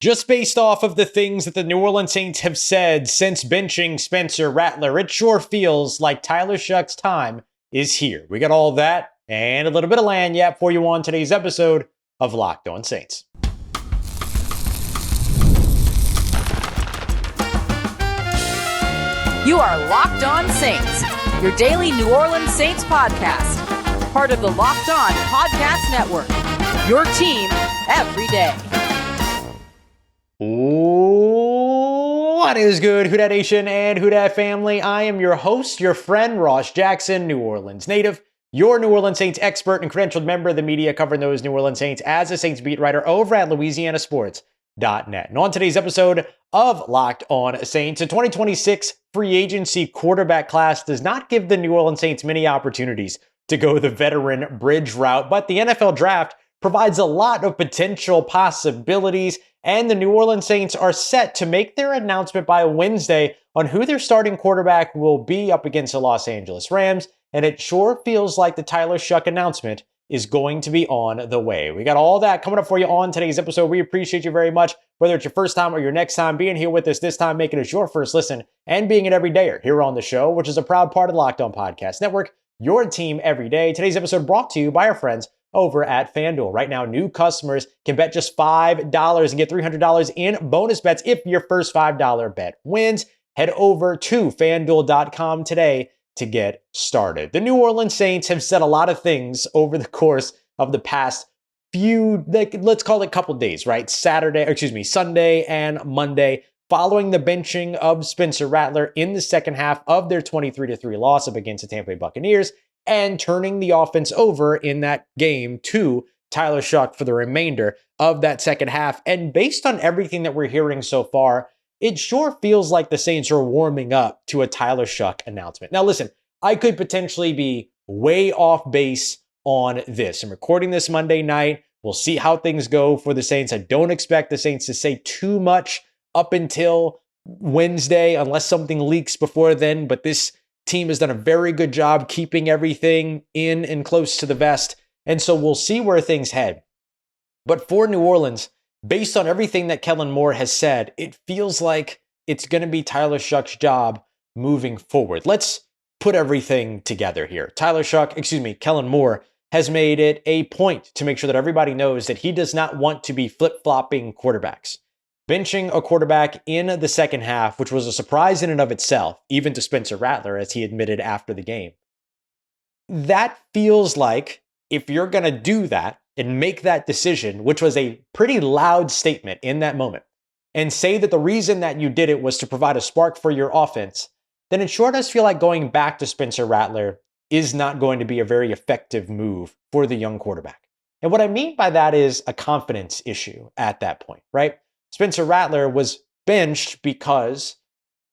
Just based off of the things that the New Orleans Saints have said since benching Spencer Rattler, it sure feels like Tyler Shough's time is here. We got all that and a little bit of lagniappe for you on today's episode of Locked On Saints. You are Locked On Saints, your daily New Orleans Saints podcast. Part of the Locked On Podcast Network, your team every day. What is good, Who Dat Nation and Who Dat family? I am your host, your friend, Ross Jackson, New Orleans native, your New Orleans Saints expert and credentialed member of the media covering those New Orleans Saints as a Saints beat writer over at LouisianaSports.net. And on today's episode of Locked On Saints, the 2026 free agency quarterback class does not give the New Orleans Saints many opportunities to go the veteran bridge route, but the NFL draft provides a lot of potential possibilities, and the New Orleans Saints are set to make their announcement by Wednesday on who their starting quarterback will be up against the Los Angeles Rams, and it sure feels like the Tyler Shough announcement is going to be on the way. We got all that coming up for you on today's episode. We appreciate you very much, whether it's your first time or your next time being here with us, this time making us your first listen and being an everydayer here on the show, which is a proud part of the Locked On Podcast Network, your team every day. Today's episode brought to you by our friends over at FanDuel. Right now, new customers can bet just $5 and get $300 in bonus bets if your first $5 bet wins. Head over to FanDuel.com today to get started. The New Orleans Saints have said a lot of things over the course of the past few, let's call it couple days, right? Sunday and Monday, following the benching of Spencer Rattler in the second half of their 23-3 loss up against the Tampa Bay Buccaneers, and turning the offense over in that game to Tyler Shough for the remainder of that second half. And based on everything that we're hearing so far, it sure feels like the Saints are warming up to a Tyler Shough announcement. Now listen, I could potentially be way off base on this. I'm recording this Monday night. We'll see how things go for the Saints. I don't expect the Saints to say too much up until Wednesday, unless something leaks before then, but this team has done a very good job keeping everything in and close to the vest. And so we'll see where things head. But for New Orleans, based on everything that Kellen Moore has said, it feels like it's going to be Tyler Shough's job moving forward. Let's put everything together here. Kellen Moore has made it a point to make sure that everybody knows that he does not want to be flip-flopping quarterbacks. Benching a quarterback in the second half, which was a surprise in and of itself, even to Spencer Rattler, as he admitted after the game. That feels like if you're going to do that and make that decision, which was a pretty loud statement in that moment, and say that the reason that you did it was to provide a spark for your offense, then it sure does feel like going back to Spencer Rattler is not going to be a very effective move for the young quarterback. And what I mean by that is a confidence issue at that point, right? Spencer Rattler was benched because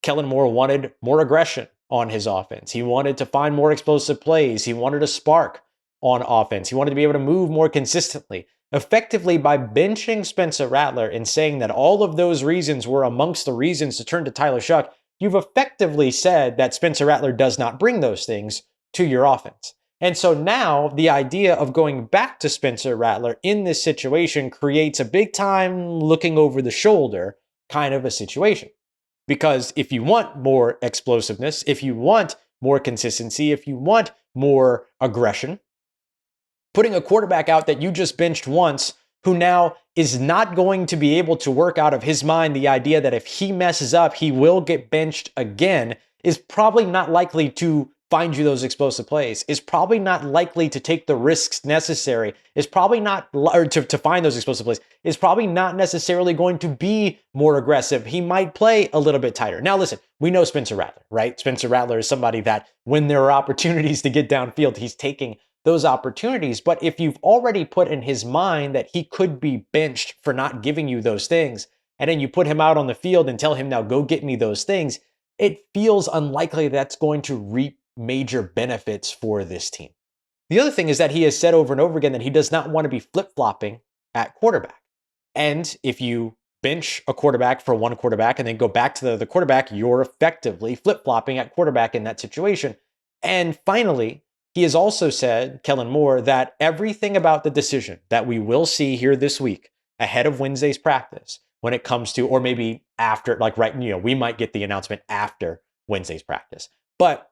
Kellen Moore wanted more aggression on his offense. He wanted to find more explosive plays. He wanted a spark on offense. He wanted to be able to move more consistently. Effectively, by benching Spencer Rattler and saying that all of those reasons were amongst the reasons to turn to Tyler Shough, you've effectively said that Spencer Rattler does not bring those things to your offense. And so now the idea of going back to Spencer Rattler in this situation creates a big time looking over the shoulder kind of a situation. Because if you want more explosiveness, if you want more consistency, if you want more aggression, putting a quarterback out that you just benched once, who now is not going to be able to work out of his mind the idea that if he messes up, he will get benched again, is probably not likely to find you those explosive plays, is probably not likely to take the risks necessary, is probably not, or to find those explosive plays, is probably not necessarily going to be more aggressive. He might play a little bit tighter. Now listen, we know Spencer Rattler, right? Spencer Rattler is somebody that when there are opportunities to get downfield, he's taking those opportunities. But if you've already put in his mind that he could be benched for not giving you those things, and then you put him out on the field and tell him, now go get me those things, it feels unlikely that's going to reap major benefits for this team. The other thing is that he has said over and over again that he does not want to be flip-flopping at quarterback. And if you bench a quarterback for one quarterback and then go back to the other quarterback, you're effectively flip-flopping at quarterback in that situation. And finally, he has also said, Kellen Moore, that everything about the decision that we will see here this week ahead of Wednesday's practice when it comes to, or maybe after, like we might get the announcement after Wednesday's practice. But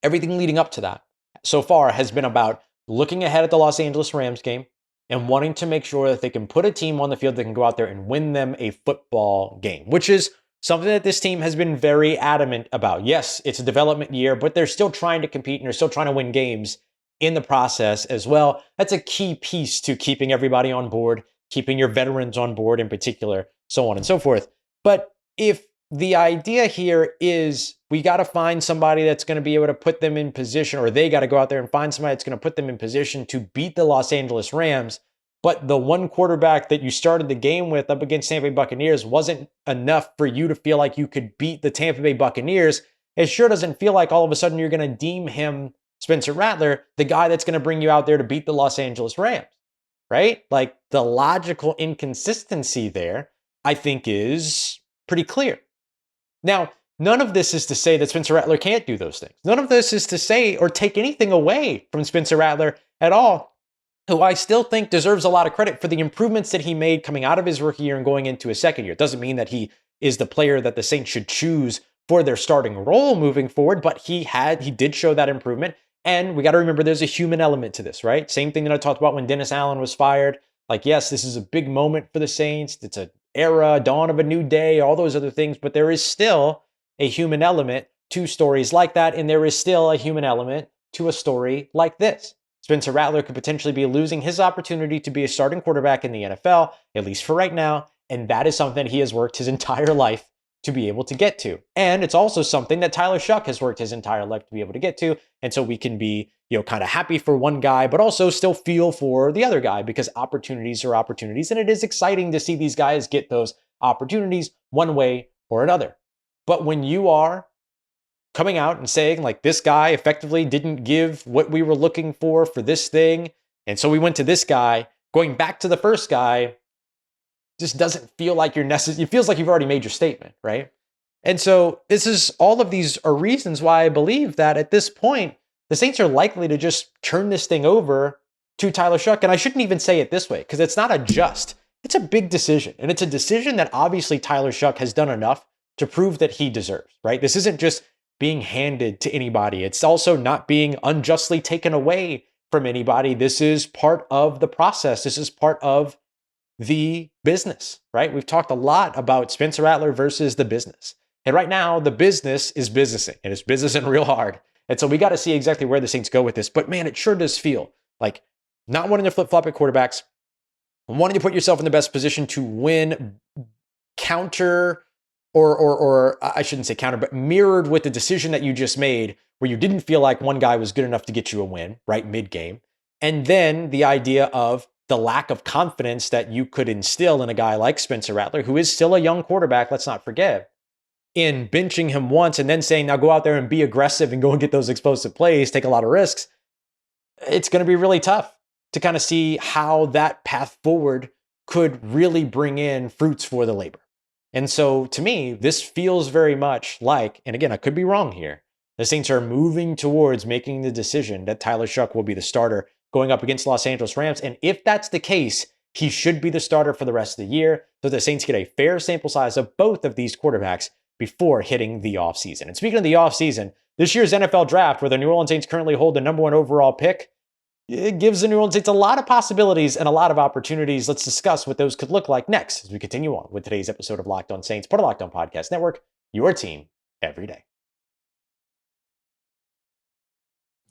everything leading up to that so far has been about looking ahead at the Los Angeles Rams game and wanting to make sure that they can put a team on the field that can go out there and win them a football game, which is something that this team has been very adamant about. Yes, it's a development year, but they're still trying to compete and they're still trying to win games in the process as well. That's a key piece to keeping everybody on board, keeping your veterans on board in particular, so on and so forth. But if the idea here is we got to find somebody that's going to be able to put them in position, or they got to go out there and find somebody that's going to put them in position to beat the Los Angeles Rams, but the one quarterback that you started the game with up against Tampa Bay Buccaneers wasn't enough for you to feel like you could beat the Tampa Bay Buccaneers, it sure doesn't feel like all of a sudden you're going to deem him, Spencer Rattler, the guy that's going to bring you out there to beat the Los Angeles Rams, right? Like the logical inconsistency there, I think, is pretty clear. Now, none of this is to say that Spencer Rattler can't do those things. None of this is to say or take anything away from Spencer Rattler at all, who I still think deserves a lot of credit for the improvements that he made coming out of his rookie year and going into his second year. It doesn't mean that he is the player that the Saints should choose for their starting role moving forward, but he did show that improvement. And we got to remember there's a human element to this, right? Same thing that I talked about when Dennis Allen was fired. Like, yes, this is a big moment for the Saints. It's an era, dawn of a new day, all those other things, but there is still a human element to stories like that, and there is still a human element to a story like this. Spencer Rattler could potentially be losing his opportunity to be a starting quarterback in the NFL, at least for right now, and that is something that he has worked his entire life to be able to get to. And it's also something that Tyler Shough has worked his entire life to be able to get to, and so we can be, kind of happy for one guy, but also still feel for the other guy, because opportunities are opportunities, and it is exciting to see these guys get those opportunities one way or another. But when you are coming out and saying, like, this guy effectively didn't give what we were looking for this thing, and so we went to this guy, going back to the first guy just doesn't feel like you're necessary. It feels like you've already made your statement, right? And so all of these are reasons why I believe that at this point, the Saints are likely to just turn this thing over to Tyler Shough. And I shouldn't even say it this way, because it's not it's a big decision. And it's a decision that obviously Tyler Shough has done enough to prove that he deserves, right? This isn't just being handed to anybody. It's also not being unjustly taken away from anybody. This is part of the process. This is part of the business, right? We've talked a lot about Spencer Rattler versus the business. And right now, the business is businessing, and it's businessing real hard. And so we got to see exactly where the Saints go with this. But man, it sure does feel like not wanting to flip-flop at quarterbacks, wanting to put yourself in the best position to win, counter, or I shouldn't say counter, but mirrored with the decision that you just made, where you didn't feel like one guy was good enough to get you a win, right, mid-game. And then the idea of the lack of confidence that you could instill in a guy like Spencer Rattler, who is still a young quarterback, let's not forget, in benching him once and then saying, now go out there and be aggressive and go and get those explosive plays, take a lot of risks. It's going to be really tough to kind of see how that path forward could really bring in fruits for the labor. And so to me, this feels very much like, and again, I could be wrong here, the Saints are moving towards making the decision that Tyler Shough will be the starter going up against Los Angeles Rams. And if that's the case, he should be the starter for the rest of the year, so the Saints get a fair sample size of both of these quarterbacks before hitting the offseason. And speaking of the offseason, this year's NFL draft, where the New Orleans Saints currently hold the number 1 overall pick, it gives the New Orleans Saints a lot of possibilities and a lot of opportunities. Let's discuss what those could look like next as we continue on with today's episode of Locked On Saints, part of Locked On Podcast Network, your team every day.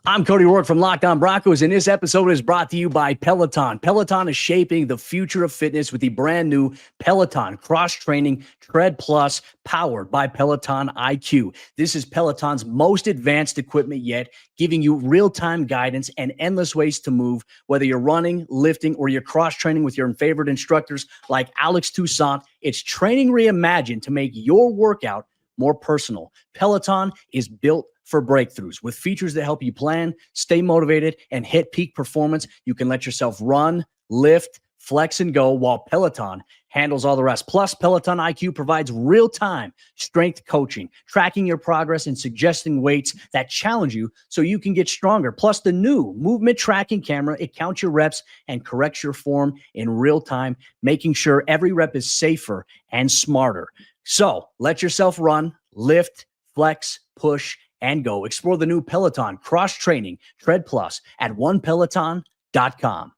I'm Cody Rourke from Locked On Broncos, and this episode is brought to you by Peloton. Peloton is shaping the future of fitness with the brand new Peloton Cross-Training Tread Plus, powered by Peloton IQ. This is Peloton's most advanced equipment yet, giving you real-time guidance and endless ways to move, whether you're running, lifting, or you're cross-training with your favorite instructors like Alex Toussaint. It's training reimagined to make your workout more personal. Peloton is built for breakthroughs with features that help you plan, stay motivated, and hit peak performance. You can let yourself run, lift, flex and go, while Peloton handles all the rest. Plus, Peloton IQ provides real-time strength coaching, tracking your progress and suggesting weights that challenge you so you can get stronger. Plus, the new movement tracking camera, it counts your reps and corrects your form in real time, making sure every rep is safer and smarter. So let yourself run, lift, flex, push, and go. Explore the new Peloton cross-training Tread Plus at onepeloton.com.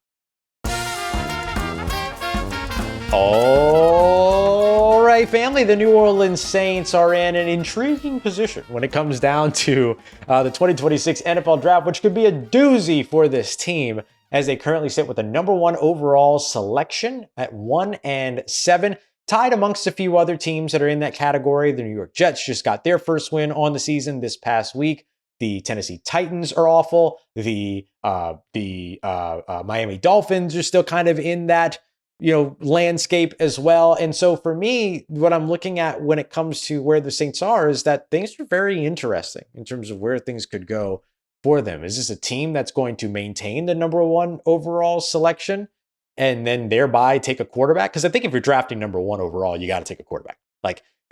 All right, family, the New Orleans Saints are in an intriguing position when it comes down to the 2026 NFL Draft, which could be a doozy for this team as they currently sit with the number 1 overall selection at 1-7. Tied amongst a few other teams that are in that category. The New York Jets just got their first win on the season this past week. The Tennessee Titans are awful. The Miami Dolphins are still kind of in that, landscape as well. And so for me, what I'm looking at when it comes to where the Saints are is that things are very interesting in terms of where things could go for them. Is this a team that's going to maintain the number 1 overall selection and then thereby take a quarterback? Because I think if you're drafting number 1 overall, you got to take a quarterback.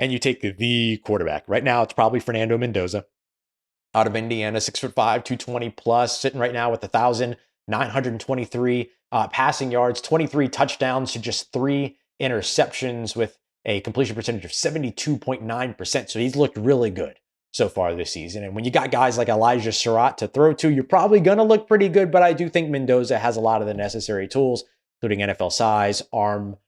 And you take the quarterback. Right now, it's probably Fernando Mendoza out of Indiana, 6'5", 220 plus, sitting right now with 1,923 passing yards, 23 touchdowns to just 3 interceptions with a completion percentage of 72.9%. So he's looked really good so far this season. And when you got guys like Elijah Surratt to throw to, you're probably going to look pretty good. But I do think Mendoza has a lot of the necessary tools, including NFL size, arm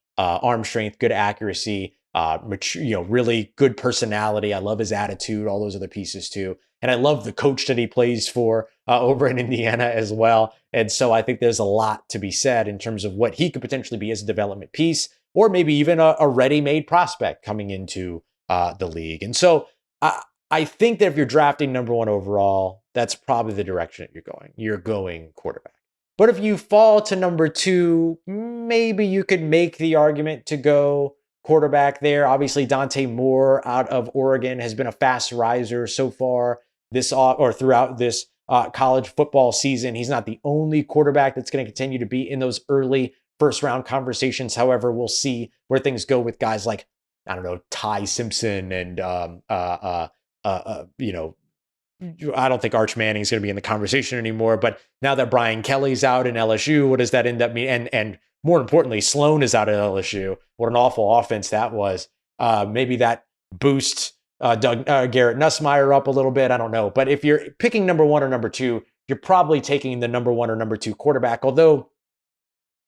strength, good accuracy, mature, really good personality. I love his attitude, all those other pieces too. And I love the coach that he plays for over in Indiana as well. And so I think there's a lot to be said in terms of what he could potentially be as a development piece, or maybe even a ready-made prospect coming into the league. And so I think that if you're drafting number 1 overall, that's probably the direction that you're going. You're going quarterback. But if you fall to number 2, maybe you could make the argument to go quarterback there. Obviously, Dante Moore out of Oregon has been a fast riser so far throughout this college football season. He's not the only quarterback that's going to continue to be in those early first-round conversations. However, we'll see where things go with guys like, Ty Simpson and, I don't think Arch Manning is going to be in the conversation anymore. But now that Brian Kelly's out in LSU, what does that end up meaning? And more importantly, Sloan is out at LSU. What an awful offense that was. Maybe that boosts Garrett Nussmeier up a little bit. I don't know. But if you're picking number 1 or number 2, you're probably taking the number 1 or number 2 quarterback. Although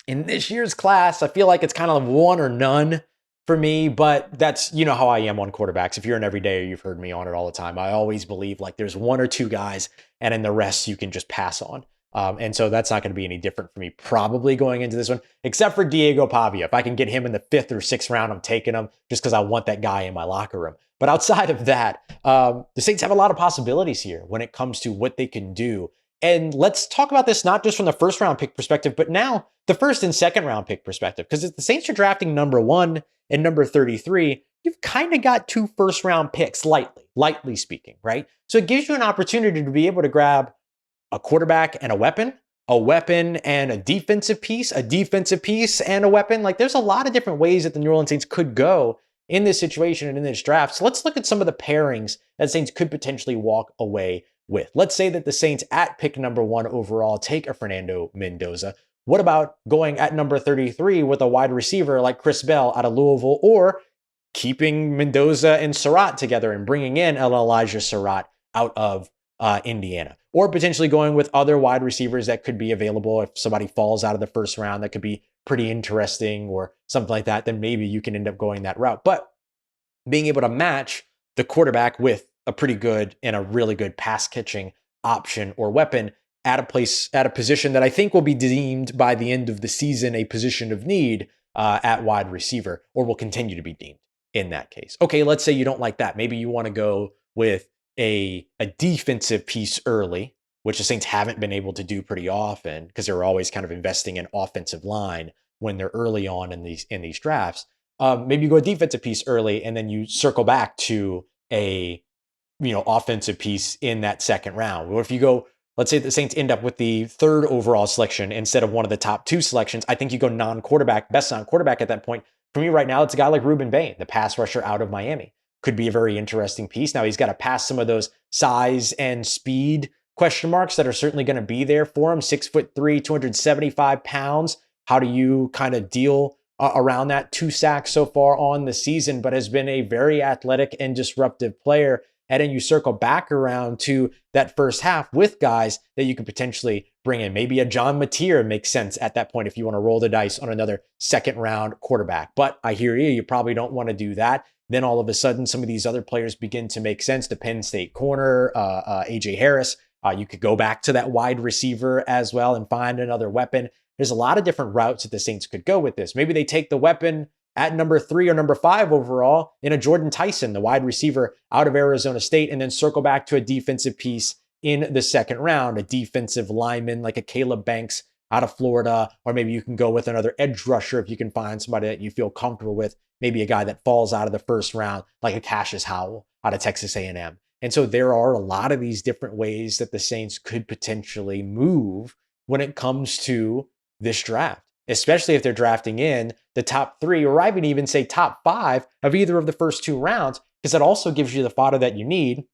in this year's class, I feel like it's kind of 1 or none for me, but that's, how I am on quarterbacks. If you're an everydayer, you've heard me on it all the time. I always believe like there's 1 or 2 guys and then the rest you can just pass on. And so that's not going to be any different for me probably going into this one, except for Diego Pavia. If I can get him in the 5th or 6th round, I'm taking him just because I want that guy in my locker room. But outside of that, the Saints have a lot of possibilities here when it comes to what they can do. And let's talk about this not just from the first round pick perspective, but now the first and second round pick perspective. Because if the Saints are drafting number 1 and number 33, you've kind of got 2 first round picks, lightly speaking, right? So it gives you an opportunity to be able to grab a quarterback and a weapon and a defensive piece and a weapon. Like there's a lot of different ways that the New Orleans Saints could go in this situation and in this draft. So let's look at some of the pairings that Saints could potentially walk away with. Let's say that the Saints at pick number 1 overall take a Fernando Mendoza. What about going at number 33 with a wide receiver like Chris Bell out of Louisville, or keeping Mendoza and Surratt together and bringing in Elijah Surratt out of Indiana, or potentially going with other wide receivers that could be available if somebody falls out of the first round that could be pretty interesting or something like that, then maybe you can end up going that route. But being able to match the quarterback with a pretty good and a really good pass catching option or weapon at a position that I think will be deemed by the end of the season a position of need at wide receiver, or will continue to be deemed in that case. Okay, let's say you don't like that. Maybe you want to go with a defensive piece early, which the Saints haven't been able to do pretty often because they're always kind of investing in offensive line when they're early on in these drafts. Maybe you go a defensive piece early and then you circle back to a offensive piece in that second round. Or if you go let's say the Saints end up with the 3rd overall selection instead of one of the top 2 selections, I think you go non-quarterback, best non-quarterback at that point. For me right now, it's a guy like Rueben Bain, the pass rusher out of Miami. Could be a very interesting piece. Now he's got to pass some of those size and speed question marks that are certainly going to be there for him. 6'3", 275 pounds. How do you kind of deal around that? 2 sacks so far on the season, but has been a very athletic and disruptive player. And then you circle back around to that first half with guys that you could potentially bring in. Maybe a John Mateer makes sense at that point if you want to roll the dice on another 2nd round quarterback. But I hear you probably don't want to do that. Then all of a sudden, some of these other players begin to make sense. The Penn State corner, A.J. Harris. You could go back to that wide receiver as well and find another weapon. There's a lot of different routes that the Saints could go with this. Maybe they take the weapon at number 3 or number 5 overall in a Jordan Tyson, the wide receiver out of Arizona State, and then circle back to a defensive piece in the 2nd round, a defensive lineman like a Caleb Banks out of Florida, or maybe you can go with another edge rusher if you can find somebody that you feel comfortable with, maybe a guy that falls out of the 1st round like a Cassius Howell out of Texas A&M. And so there are a lot of these different ways that the Saints could potentially move when it comes to this draft, especially if they're drafting in the top 3, or I would even say top 5 of either of the first 2 rounds, because that also gives you the fodder that you need,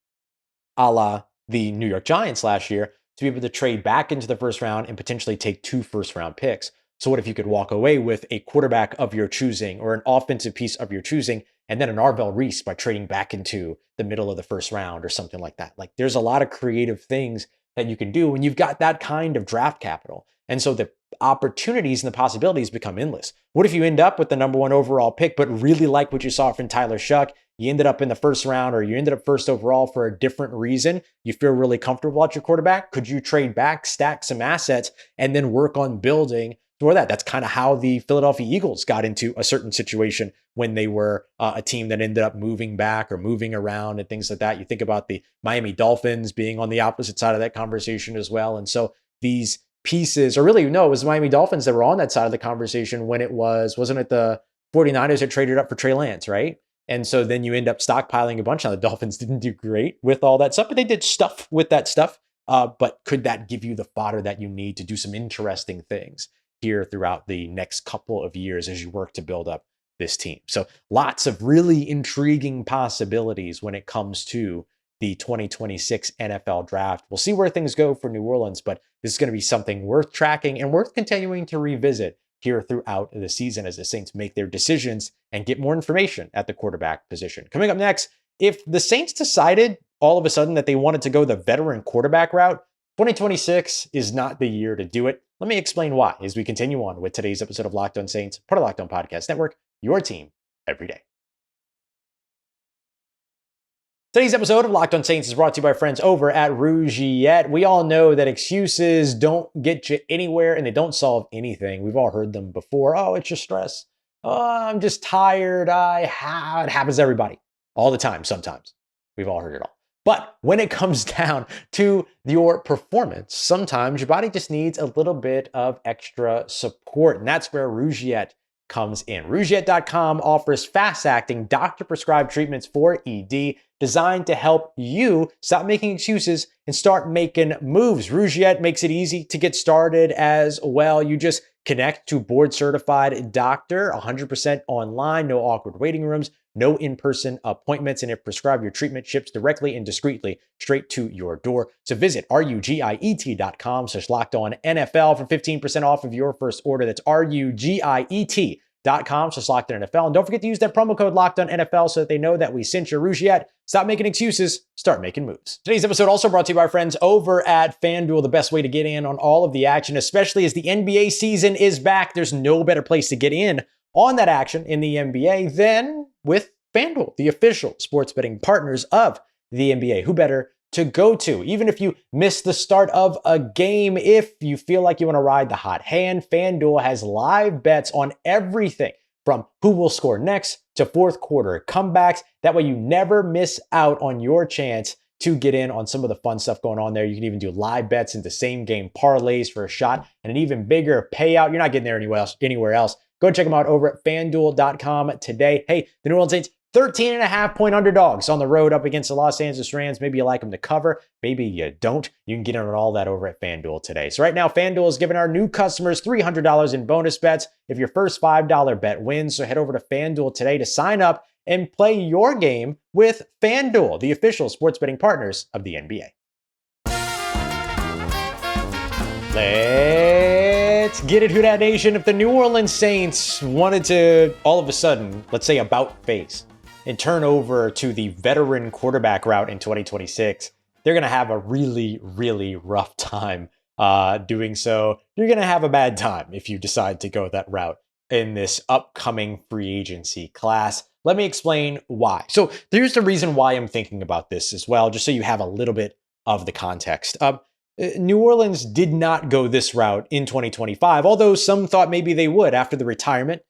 a la the New York Giants last year, to be able to trade back into the 1st round and potentially take 2 first-round picks. So what if you could walk away with a quarterback of your choosing or an offensive piece of your choosing, and then an Arvell Reese by trading back into the middle of the 1st round or something like that? Like, there's a lot of creative things that you can do when you've got that kind of draft capital. And so the opportunities and the possibilities become endless. What if you end up with the number 1 overall pick, but really like what you saw from Tyler Shough? You ended up in the 1st round, or you ended up 1st overall for a different reason. You feel really comfortable at your quarterback. Could you trade back, stack some assets, and then work on building for that? That's kind of how the Philadelphia Eagles got into a certain situation when they were a team that ended up moving back or moving around and things like that. You think about the Miami Dolphins being on the opposite side of that conversation as well. And so these pieces, or really, no, it was the Miami Dolphins that were on that side of the conversation when wasn't it the 49ers that traded up for Trey Lance, right? And so then you end up stockpiling a bunch. Now the Dolphins didn't do great with all that stuff, but they did stuff with that stuff. But could that give you the fodder that you need to do some interesting things here throughout the next couple of years as you work to build up this team? So lots of really intriguing possibilities when it comes to the 2026 NFL draft. We'll see where things go for New Orleans, but this is going to be something worth tracking and worth continuing to revisit here throughout the season as the Saints make their decisions and get more information at the quarterback position. Coming up next, if the Saints decided all of a sudden that they wanted to go the veteran quarterback route, 2026 is not the year to do it. Let me explain why as we continue on with today's episode of Locked On Saints, part of Locked On Podcast Network, your team every day. Today's episode of Locked On Saints is brought to you by friends over at Rougiette. We all know that excuses don't get you anywhere and they don't solve anything. We've all heard them before. Oh, it's just stress. Oh, I'm just tired. It happens to everybody all the time, sometimes. We've all heard it all. But when it comes down to your performance, sometimes your body just needs a little bit of extra support. And that's where Rougiette comes in. Rougiette.com offers fast-acting, doctor-prescribed treatments for ED designed to help you stop making excuses and start making moves. Rougiette makes it easy to get started as well. You just connect to board-certified doctor, 100% online, no awkward waiting rooms, no in-person appointments, and if prescribed, your treatment ships directly and discreetly straight to your door. So visit rugiet.com/LockedOnNFL for 15% off of your first order. That's rugiet.com/LockedOnNFL. And don't forget to use that promo code LockedOnNFL so that they know that we sent you. Rougiette. Stop making excuses, start making moves. Today's episode also brought to you by our friends over at FanDuel, the best way to get in on all of the action, especially as the NBA season is back. There's no better place to get in on that action in the NBA than with FanDuel, the official sports betting partners of the NBA. Who better to go to? Even if you miss the start of a game, if you feel like you want to ride the hot hand, FanDuel has live bets on everything from who will score next to fourth quarter comebacks. That way you never miss out on your chance to get in on some of the fun stuff going on there. You can even do live bets into same game parlays for a shot and an even bigger payout. You're not getting there anywhere else. Go check them out over at FanDuel.com today. Hey, the New Orleans Saints 13.5-point underdogs on the road up against the Los Angeles Rams. Maybe you like them to cover. Maybe you don't. You can get in on all that over at FanDuel today. So right now, FanDuel is giving our new customers $300 in bonus bets if your first $5 bet wins. So head over to FanDuel today to sign up and play your game with FanDuel, the official sports betting partners of the NBA. Let's get it, Who Dat Nation. If the New Orleans Saints wanted to, all of a sudden, let's say about face, and turn over to the veteran quarterback route in 2026, they're going to have a really, really rough time doing so. You're going to have a bad time if you decide to go that route in this upcoming free agency class. Let me explain why. So here's the reason why I'm thinking about this as well, just so you have a little bit of the context. New Orleans did not go this route in 2025, although some thought maybe they would after the retirement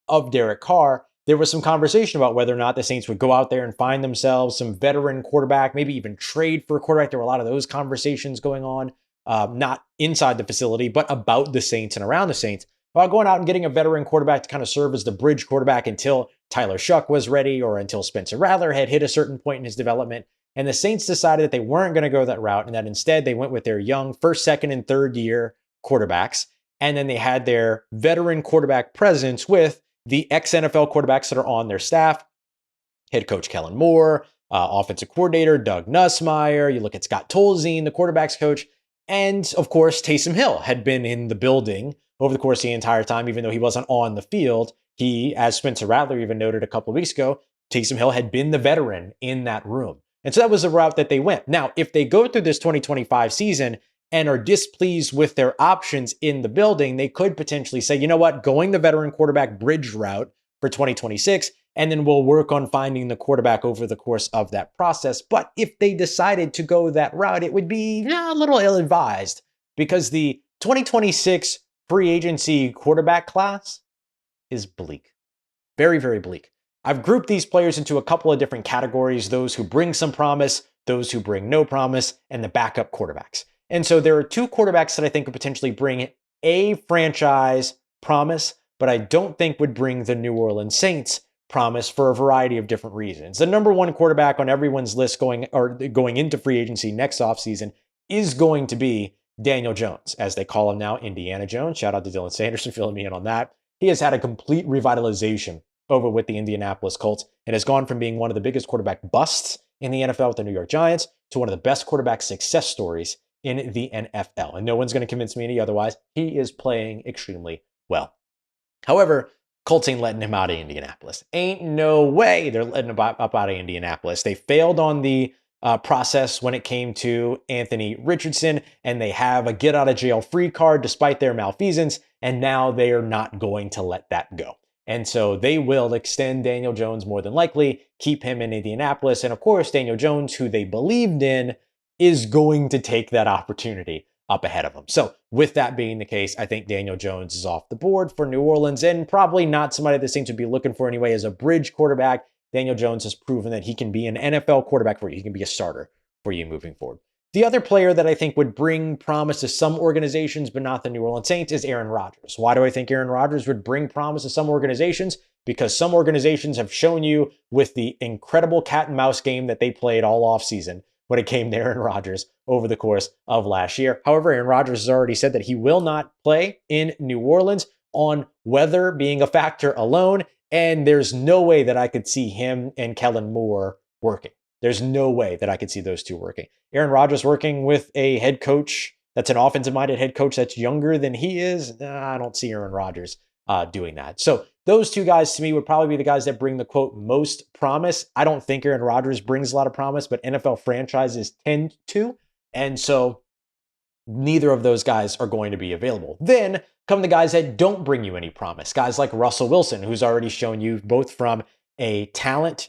of Derek Carr. There was some conversation about whether or not the Saints would go out there and find themselves some veteran quarterback, maybe even trade for a quarterback. There were a lot of those conversations going on, not inside the facility, but about the Saints and around the Saints, about going out and getting a veteran quarterback to kind of serve as the bridge quarterback until Tyler Shough was ready or until Spencer Rattler had hit a certain point in his development. And the Saints decided that they weren't going to go that route and that instead they went with their young first, second, and third year quarterbacks. And then they had their veteran quarterback presence with the ex-NFL quarterbacks that are on their staff. Head coach Kellen Moore, offensive coordinator Doug Nussmeier. You look at Scott Tolzien, the quarterback's coach. And of course, Taysom Hill had been in the building over the course of the entire time, even though he wasn't on the field. He, as Spencer Rattler even noted a couple of weeks ago, Taysom Hill had been the veteran in that room. And so that was the route that they went. Now, if they go through this 2025 season and are displeased with their options in the building, they could potentially say, you know what, going the veteran quarterback bridge route for 2026, and then we'll work on finding the quarterback over the course of that process. But if they decided to go that route, it would be a little ill-advised because the 2026 free agency quarterback class is bleak. Very, very bleak. I've grouped these players into a couple of different categories: those who bring some promise, those who bring no promise, and the backup quarterbacks. And so there are two quarterbacks that I think could potentially bring a franchise promise, but I don't think would bring the New Orleans Saints promise for a variety of different reasons. The number one quarterback on everyone's list going into free agency next offseason is going to be Daniel Jones, as they call him now, Indiana Jones. Shout out to Dylan Sanderson filling me in on that. He has had a complete revitalization over with the Indianapolis Colts and has gone from being one of the biggest quarterback busts in the NFL with the New York Giants to one of the best quarterback success stories in the NFL. And no one's going to convince me any otherwise. He is playing extremely well. However, Colts ain't letting him out of Indianapolis. Ain't no way they're letting him up out of Indianapolis. They failed on the process when it came to Anthony Richardson, and they have a get-out-of-jail-free card despite their malfeasance, and now they are not going to let that go. And so they will extend Daniel Jones more than likely, keep him in Indianapolis. And of course, Daniel Jones, who they believed in, is going to take that opportunity up ahead of him. So with that being the case, I think Daniel Jones is off the board for New Orleans and probably not somebody the Saints would be looking for anyway as a bridge quarterback. Daniel Jones has proven that he can be an NFL quarterback for you. He can be a starter for you moving forward. The other player that I think would bring promise to some organizations, but not the New Orleans Saints, is Aaron Rodgers. Why do I think Aaron Rodgers would bring promise to some organizations? Because some organizations have shown you with the incredible cat and mouse game that they played all offseason when it came to Aaron Rodgers over the course of last year. However, Aaron Rodgers has already said that he will not play in New Orleans on weather being a factor alone, and there's no way that I could see him and Kellen Moore working. There's no way that I could see those two working. Aaron Rodgers working with a head coach that's an offensive-minded head coach that's younger than he is, I don't see Aaron Rodgers doing that. So those two guys to me would probably be the guys that bring the, quote, most promise. I don't think Aaron Rodgers brings a lot of promise, but NFL franchises tend to. And so neither of those guys are going to be available. Then come the guys that don't bring you any promise. Guys like Russell Wilson, who's already shown you both from a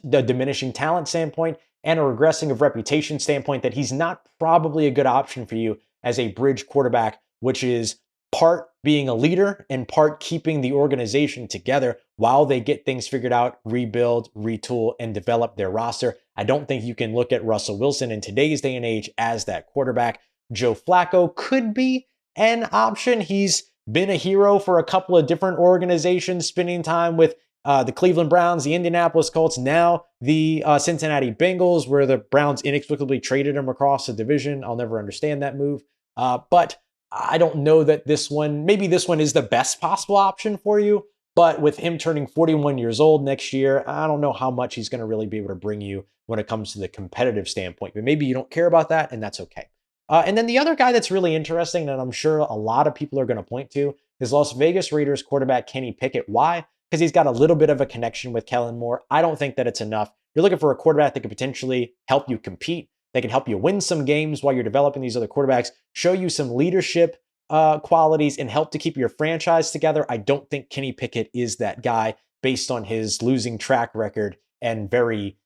diminishing talent standpoint and a regressing of reputation standpoint that he's not probably a good option for you as a bridge quarterback, which is part being a leader and part keeping the organization together while they get things figured out, rebuild, retool, and develop their roster. I don't think you can look at Russell Wilson in today's day and age as that quarterback. Joe Flacco could be an option. He's been a hero for a couple of different organizations, spending time with the Cleveland Browns, the Indianapolis Colts, now the Cincinnati Bengals, where the Browns inexplicably traded him across the division. I'll never understand that move. But I don't know that maybe this one is the best possible option for you. But with him turning 41 years old next year, I don't know how much he's going to really be able to bring you when it comes to the competitive standpoint. But maybe you don't care about that, and that's okay. And then the other guy that's really interesting that I'm sure a lot of people are going to point to is Las Vegas Raiders quarterback Kenny Pickett. Why? Because he's got a little bit of a connection with Kellen Moore. I don't think that it's enough. You're looking for a quarterback that could potentially help you compete. They can help you win some games while you're developing these other quarterbacks, show you some leadership qualities, and help to keep your franchise together. I don't think Kenny Pickett is that guy based on his losing track record and very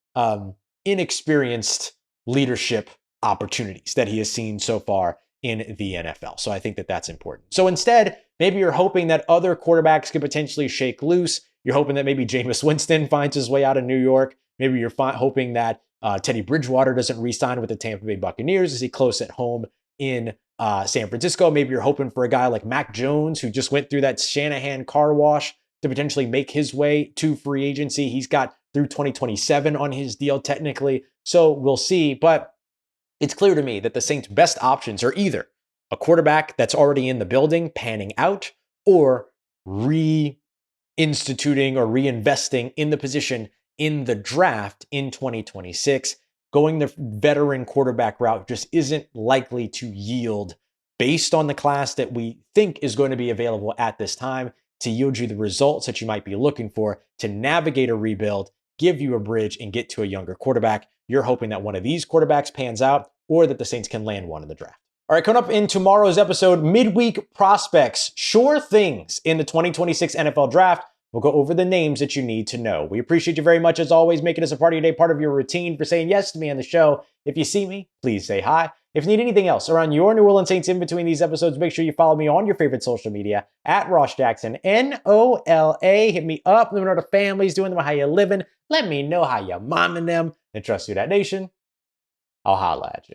inexperienced leadership opportunities that he has seen so far in the NFL. So I think that that's important. So instead, maybe you're hoping that other quarterbacks could potentially shake loose. You're hoping that maybe Jameis Winston finds his way out of New York. Maybe you're hoping that Teddy Bridgewater doesn't re-sign with the Tampa Bay Buccaneers. Is he close at home in San Francisco? Maybe you're hoping for a guy like Mac Jones, who just went through that Shanahan car wash, to potentially make his way to free agency. He's got through 2027 on his deal technically. So we'll see. But it's clear to me that the Saints' best options are either a quarterback that's already in the building, panning out, or reinstituting or reinvesting in the position in the draft in 2026. Going the veteran quarterback route just isn't likely to yield, based on the class that we think is going to be available at this time, to yield you the results that you might be looking for to navigate a rebuild, give you a bridge, and get to a younger quarterback. You're hoping that one of these quarterbacks pans out, or that the Saints can land one in the draft. All right, coming up in tomorrow's episode, midweek prospects, sure things in the 2026 NFL draft. We'll go over the names that you need to know. We appreciate you very much, as always, making us a part of your day, part of your routine, for saying yes to me on the show. If you see me, please say hi. If you need anything else around your New Orleans Saints in between these episodes, make sure you follow me on your favorite social media at Ross Jackson, NOLA. Hit me up. Let me know how the family's doing, how you living. Let me know how you're momming them. And trust you, that nation, I'll holla at you.